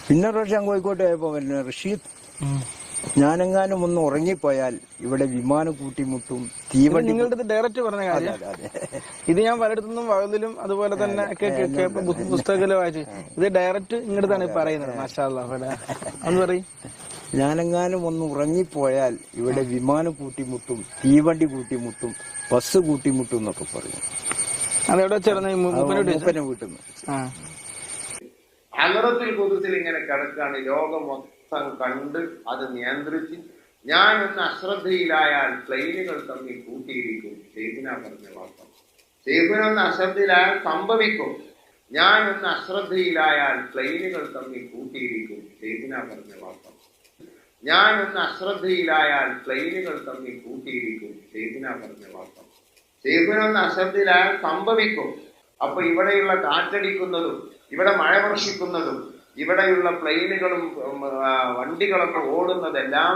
പിന്നെ പ്രാവശ്യം കോഴിക്കോട്ട് പോയപ്പോ പിന്നെ റഷീദ് ഞാനെങ്ങാനും ഒന്ന് ഉറങ്ങിപ്പോയാൽ ഇവിടെ വിമാനം കൂട്ടിമുട്ടും, തീവണ്ടി. നിങ്ങളുടെ ഡയറക്റ്റ് പറഞ്ഞ കാര്യം ഇത് ഞാൻ പലയിടത്തുനിന്നും വകതിലും അതുപോലെ തന്നെ പുസ്തകത്തിലും വായിച്ചു. ഇത് ഡയറക്റ്റ് ഇങ്ങോട്ടാണ് പറയുന്നത്. മാഷാ അല്ലാഹ് ഒന്ന് പറയും. ഞാനെങ്ങാനും ഒന്ന് ഉറങ്ങിപ്പോയാൽ ഇവിടെ വിമാനം കൂട്ടിമുട്ടും, തീവണ്ടി കൂട്ടിമുട്ടും, ബസ് കൂട്ടിമുട്ടും എന്നൊക്കെ പറയും. അതെവിടെ ചേർന്ന് മൂപ്പനെ വീട്ടിൽ നിന്ന്. ഹലറത്തുൽ ഖുദ്സിൽ ഇങ്ങനെ കിടക്കാണ്. ലോകം മൊത്തം കണ്ട് അത് നിയന്ത്രിച്ച് ഞാനൊന്ന് അശ്രദ്ധയിലായാൽ പ്ലെയിനുകൾ തമ്മിൽ കൂട്ടിയിരിക്കും. ഷെയ്ഖിന പറഞ്ഞ വാർത്ത. ഷെയ്ഖിനൊന്ന് അശ്രദ്ധയിലായാൽ സംഭവിക്കും. ഞാനൊന്ന് അശ്രദ്ധയിലായാൽ പ്ലെയിനുകൾ തമ്മിൽ കൂട്ടിയിരിക്കും. ഷെയ്ഖിന പറഞ്ഞ വാർത്ത. ഞാനൊന്ന് അശ്രദ്ധയിലായാൽ പ്ലെയിനുകൾ തമ്മിൽ കൂട്ടിയിരിക്കും. ഷെയ്ഖിന പറഞ്ഞ വാർത്ത. ഷെയ്ഖിനൊന്ന് അശ്രദ്ധയിലായാൽ സംഭവിക്കും. അപ്പൊ ഇവിടെയുള്ള കാറ്റടിക്കുന്നതും ഇവിടെ മഴ വർഷിക്കുന്നതും ഇവിടെയുള്ള പ്ലെയിനുകളും വണ്ടികളൊക്കെ ഓടുന്നതെല്ലാം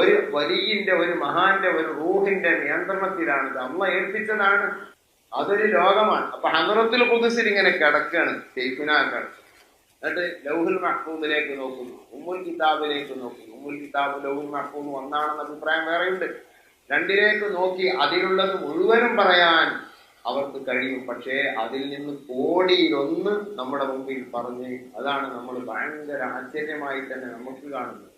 ഒരു വലിയന്റെ, ഒരു മഹാന്റെ, ഒരു റൂഹിന്റെ നിയന്ത്രണത്തിലാണ്. അള്ളാഹ് ഏൽപ്പിച്ചതാണ്. അതൊരു ലോകമാണ്. അപ്പൊ ഹദറത്തുൽ ഖുദ്സിൽ ഇങ്ങനെ കിടക്കാണ് ഷെയ്ഖുനാക്കൾ. എന്നിട്ട് ലൗഹുൽ മഹ്ഫൂദിലേക്ക് നോക്കുന്നു, ഉമ്മുൽ കിതാബിലേക്ക് നോക്കുന്നു. ഉമ്മുൽ കിതാബ് ലൗഹുൽ മഹ്ഫൂദ് ഒന്നാണെന്ന അഭിപ്രായം വേറെയുണ്ട്. രണ്ടിലേക്ക് നോക്കി അതിലുള്ളത് മുഴുവനും പറയാൻ അവർക്ക് കഴിയും. പക്ഷേ അതിൽ നിന്ന് കോടിയിലൊന്ന് നമ്മുടെ മുമ്പിൽ പറഞ്ഞ് അതാണ് നമ്മൾ ഭയങ്കര ആശ്ചര്യമായി തന്നെ നമുക്ക് കാണുന്നത്.